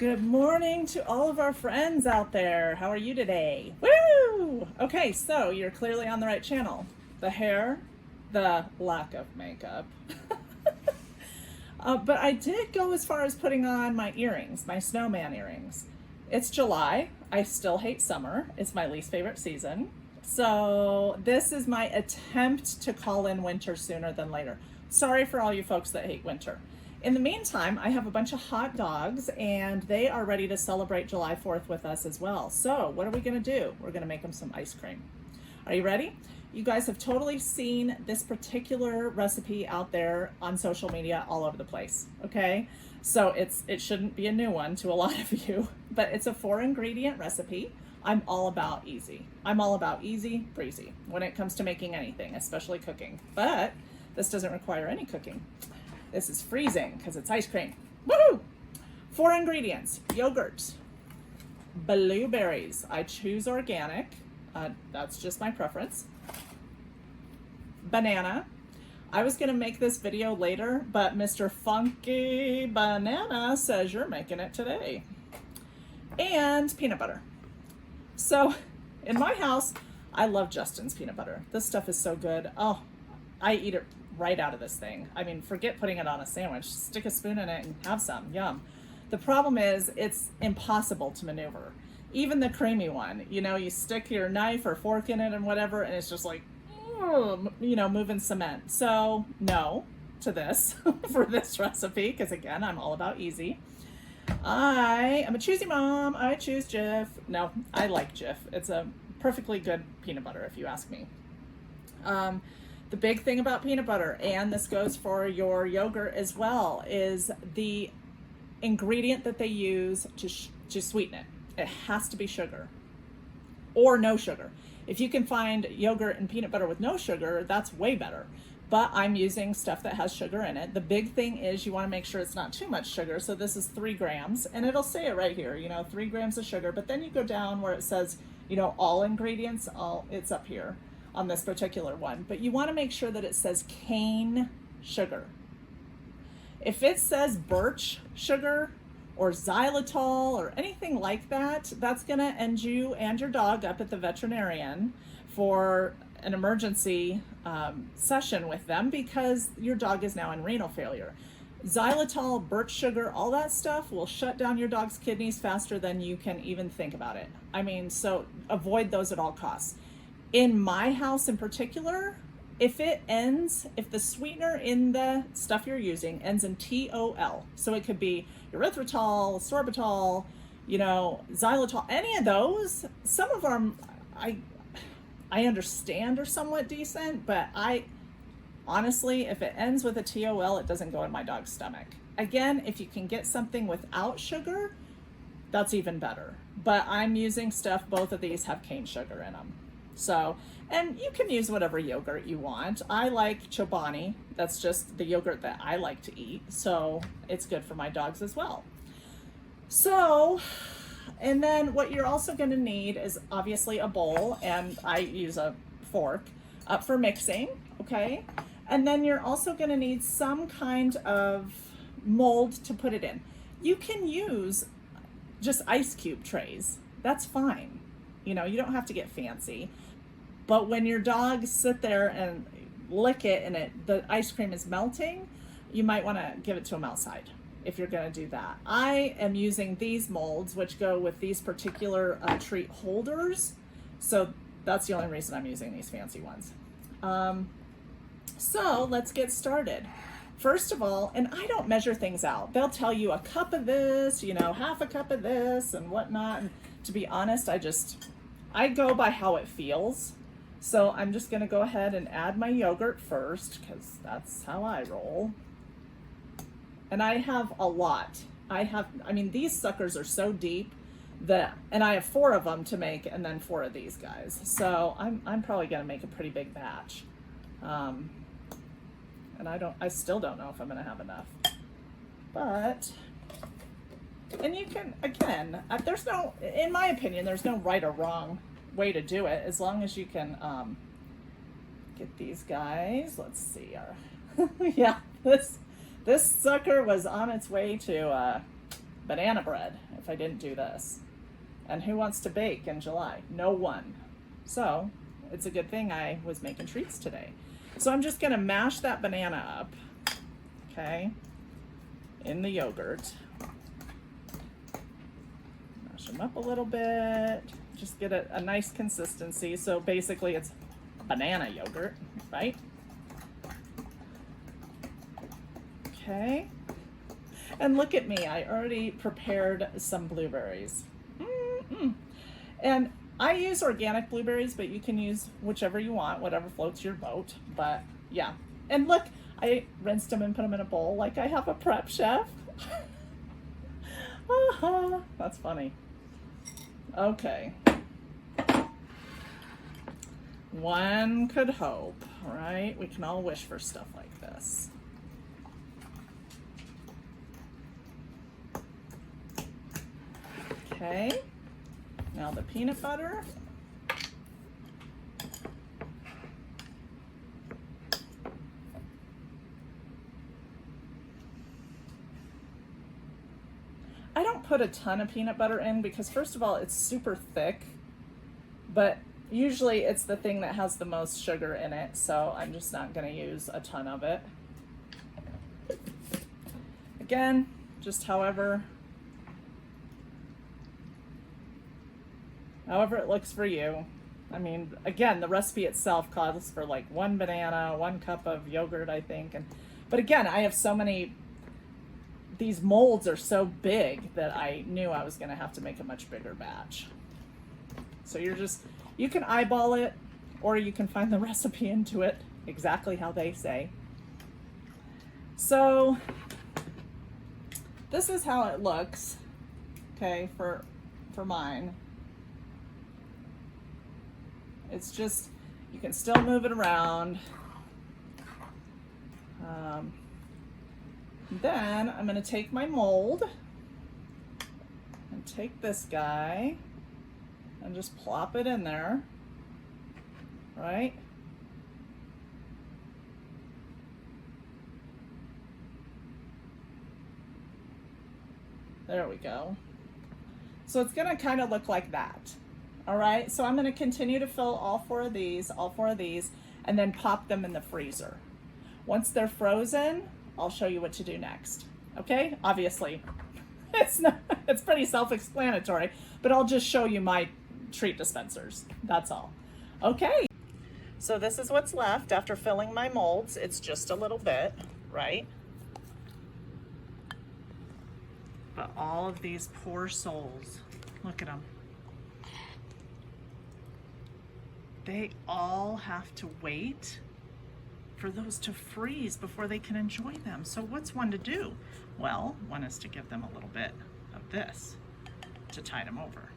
Good morning to all of our friends out there. How are you today? Woo! Okay, so you're clearly on the right channel. The hair, the lack of makeup. But I did go as far as putting on my earrings, my snowman earrings. It's July. I still hate summer. It's my least favorite season. So this is my attempt to call in winter sooner than later. Sorry for all you folks that hate winter. In the meantime, I have a bunch of hot dogs and they are ready to celebrate July 4th with us as well. So what are we gonna do? We're gonna make them some ice cream. Are you ready? You guys have totally seen this particular recipe out there on social media all over the place, okay? So it shouldn't be a new one to a lot of you, but it's a 4-ingredient recipe. I'm all about easy. I'm all about easy breezy when it comes to making anything, especially cooking. But this doesn't require any cooking. This is freezing because it's ice cream. Woohoo! 4 ingredients: yogurt, blueberries. I choose organic. That's just my preference. Banana. I was going to make this video later, but Mr. Funky Banana says you're making it today. And peanut butter. So in my house, I love Justin's peanut butter. This stuff is so good. Oh, I eat it right out of this thing. I mean, forget putting it on a sandwich. Stick a spoon in it and have some. Yum. The problem is it's impossible to maneuver. Even the creamy one, you know, you stick your knife or fork in it and whatever, and it's just like, you know, moving cement. So no to this for this recipe, because again, I'm all about easy. I am a choosy mom. I choose Jif. No, I like Jif. It's a perfectly good peanut butter if you ask me. The big thing about peanut butter, and this goes for your yogurt as well, is the ingredient that they use to sweeten it. It has to be sugar or no sugar. If you can find yogurt and peanut butter with no sugar, that's way better. But I'm using stuff that has sugar in it. The big thing is you want to make sure it's not too much sugar. So this is 3 grams, and it'll say it right here, you know, 3 grams of sugar. But then you go down where it says, you know, all ingredients, it's up here on this particular one. But you want to make sure that it says cane sugar. If it says birch sugar or xylitol or anything like that, that's going to end you and your dog up at the veterinarian for an emergency session with them, because your dog is now in renal failure. Xylitol, birch sugar, all that stuff will shut down your dog's kidneys faster than you can even think about it. I mean, so avoid those at all costs. In my house in particular, if the sweetener in the stuff you're using ends in TOL, so it could be erythritol, sorbitol, you know, xylitol, any of those, some of them I understand are somewhat decent, but honestly, if it ends with a TOL, it doesn't go in my dog's stomach. Again, if you can get something without sugar, that's even better. But I'm using stuff, both of these have cane sugar in them. So, and you can use whatever yogurt you want. I like Chobani. That's just the yogurt that I like to eat. So it's good for my dogs as well. So, and then what you're also going to need is obviously a bowl, and I use a fork for mixing, okay? And then you're also going to need some kind of mold to put it in. You can use just ice cube trays. That's fine. You know, you don't have to get fancy. But when your dogs sit there and lick it and the ice cream is melting, you might want to give it to them outside if you're going to do that. I am using these molds, which go with these particular treat holders. So that's the only reason I'm using these fancy ones. So let's get started. First of all, and I don't measure things out. They'll tell you a cup of this, you know, half a cup of this and whatnot. And to be honest, I go by how it feels. So I'm just going to go ahead and add my yogurt first, because that's how I roll. And I have a lot. I mean, these suckers are so deep and I have 4 of them to make, and then 4 of these guys. So I'm probably going to make a pretty big batch. And I still don't know if I'm going to have enough. But, and you can, again, in my opinion, there's no right or wrong way to do it, as long as you can get these guys. Let's see. Yeah, this sucker was on its way to banana bread if I didn't do this. And who wants to bake in July? No one. So it's a good thing I was making treats today. So I'm just gonna mash that banana up, okay, in the yogurt. Mash them up a little bit, just get a nice consistency. So basically it's banana yogurt, right? Okay. And look at me, I already prepared some blueberries. And I use organic blueberries, but you can use whichever you want, whatever floats your boat. But yeah. And look, I rinsed them and put them in a bowl like I have a prep chef. That's funny. Okay. One could hope, right? We can all wish for stuff like this. Okay. Now the peanut butter. I don't put a ton of peanut butter in because first of all, it's super thick, but usually it's the thing that has the most sugar in it, so I'm just not going to use a ton of it. Again, just however it looks for you. I mean, again, the recipe itself calls for like 1 banana, 1 cup of yogurt, I think. But again, I have so many, these molds are so big that I knew I was gonna have to make a much bigger batch. So you can eyeball it, or you can find the recipe into it exactly how they say. So this is how it looks, okay, for mine. It's just, you can still move it around. Then I'm going to take my mold and take this guy and just plop it in there, right? There we go. So it's going to kind of look like that. All right, so I'm going to continue to fill all four of these, and then pop them in the freezer. Once they're frozen, I'll show you what to do next. Okay, obviously, it's pretty self-explanatory, but I'll just show you my treat dispensers. That's all. Okay, so this is what's left after filling my molds. It's just a little bit, right? But all of these poor souls, look at them. They all have to wait for those to freeze before they can enjoy them. So what's one to do? Well, one is to give them a little bit of this to tide them over.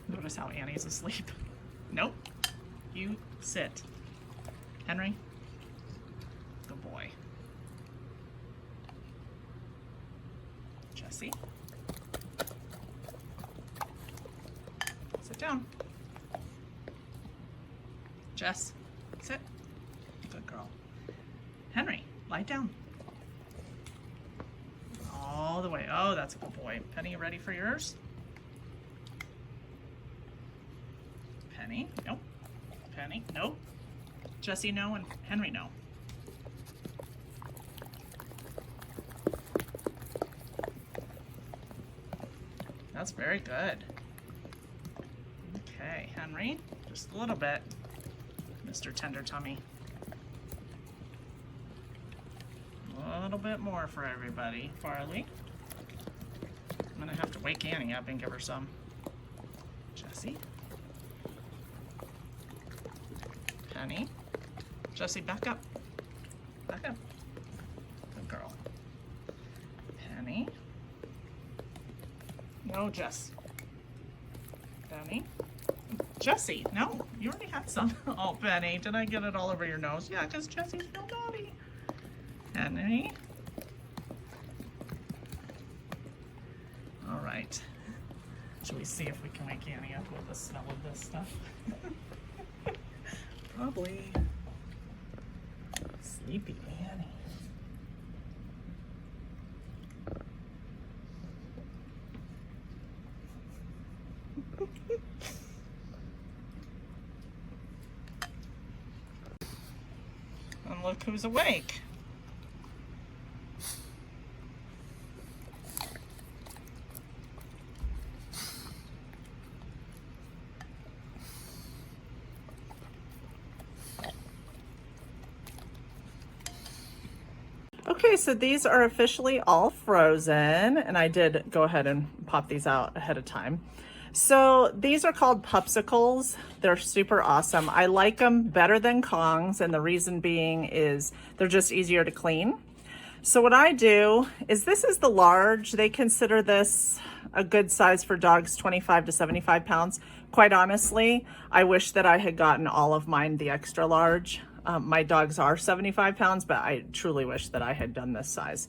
Notice how Annie's asleep. Nope, you sit. Henry, good boy. Jesse. Sit down. Jess, sit. Good girl. Henry, lie down. All the way. Oh, that's a good boy. Penny, you ready for yours? Penny, nope. Penny, nope. Jesse, no, and Henry, no. That's very good. Okay, Henry, just a little bit. Mr. Tender Tummy. A little bit more for everybody. Farley. I'm gonna have to wake Annie up and give her some. Jesse. Penny. Jesse, back up. Back up. Good girl. Penny. No, Jess. Penny. Jesse, no, you already had some. Oh, Penny, did I get it all over your nose? Yeah, because Jesse's so naughty. Henry. All right. Should we see if we can wake Annie up with the smell of this stuff? Probably. Sleepy Annie. And look who's awake. Okay, so these are officially all frozen, and I did go ahead and pop these out ahead of time. So these are called Pupsicles. They're super awesome. I like them better than Kongs, and the reason being is they're just easier to clean. So what I do is, this is the large. They consider this a good size for dogs 25 to 75 pounds. Quite honestly, I wish that I had gotten all of mine the extra large. My dogs are 75 pounds, but I truly wish that I had done this size.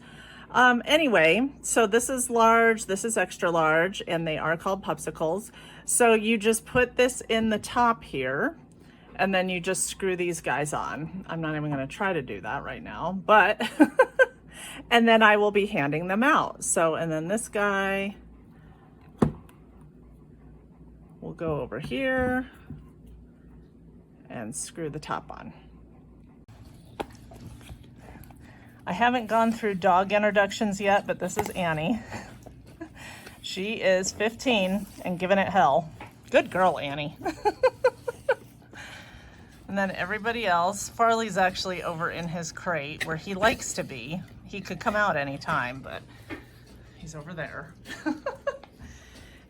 Anyway, so this is large, this is extra large, and they are called Pupsicles. So you just put this in the top here, and then you just screw these guys on. I'm not even gonna try to do that right now, but, and then I will be handing them out. So, and then this guy will go over here and screw the top on. I haven't gone through dog introductions yet, but this is Annie. She is 15 and giving it hell. Good girl, Annie. And then everybody else, Farley's actually over in his crate where he likes to be. He could come out anytime, but he's over there.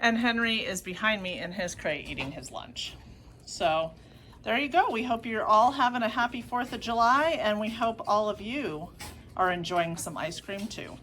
And Henry is behind me in his crate eating his lunch. So there you go. We hope you're all having a happy 4th of July, and we hope all of you are enjoying some ice cream too.